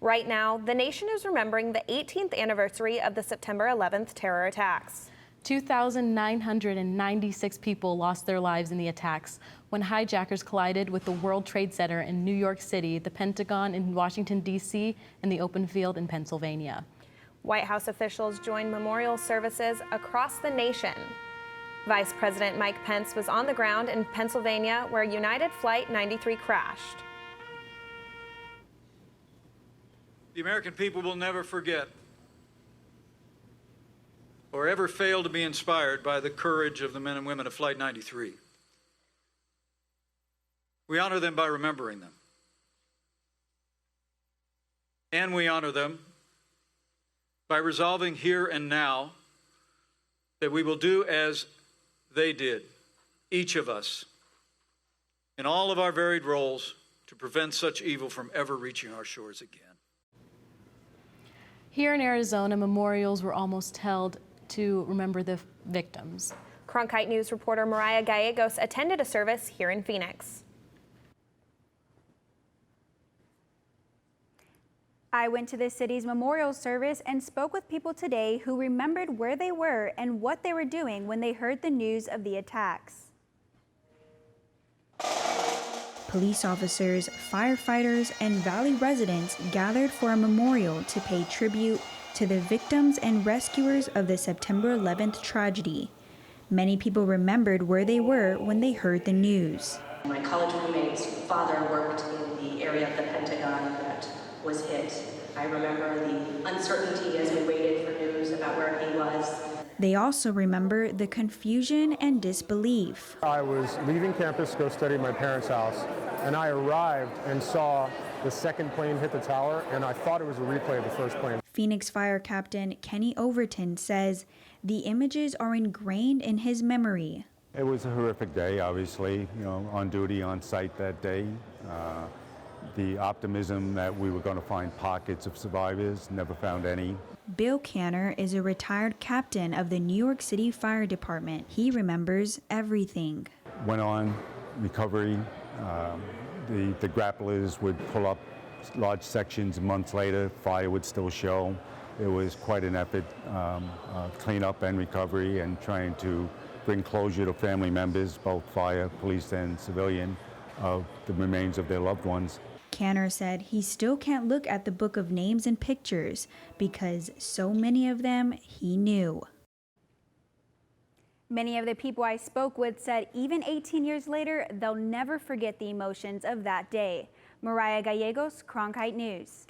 Right now, the nation is remembering the 18th anniversary of the September 11th terror attacks. 2,996 people lost their lives in the attacks when hijackers collided with the World Trade Center in New York City, the Pentagon in Washington, D.C., and the open field in Pennsylvania. White House officials joined memorial services across the nation. Vice President Mike Pence was on the ground in Pennsylvania where United Flight 93 crashed. The American people will never forget or ever fail to be inspired by the courage of the men and women of Flight 93. We honor them by remembering them. And we honor them by resolving here and now that we will do as they did, each of us, in all of our varied roles, to prevent such evil from ever reaching our shores again. Here in Arizona, memorials were almost held to remember the victims. Cronkite News reporter Mariah Gallegos attended a service here in Phoenix. I went to the city's memorial service and spoke with people today who remembered where they were and what they were doing when they heard the news of the attacks. Police officers, firefighters, and Valley residents gathered for a memorial to pay tribute to the victims and rescuers of the September 11th tragedy. Many people remembered where they were when they heard the news. My college roommate's father worked in the area of the Pentagon that was hit. I remember the uncertainty as we waited for news about where he was. They also remember the confusion and disbelief. I was leaving campus to go study at my parents' house, and I arrived and saw the second plane hit the tower, and I thought it was a replay of the first plane. Phoenix Fire Captain Kenny Overton says the images are ingrained in his memory. It was a horrific day, obviously, on duty, on site that day. The optimism that we were going to find pockets of survivors, never found any. Bill Canner is a retired captain of the New York City Fire Department. He remembers everything. Went on recovery. The grapplers would pull up large sections months later. Fire would still show. It was quite an effort, cleanup and recovery, and trying to bring closure to family members, both fire, police, and civilian, of the remains of their loved ones. Canner said he still can't look at the book of names and pictures because so many of them he knew. Many of the people I spoke with said even 18 years later, they'll never forget the emotions of that day. Mariah Gallegos, Cronkite News.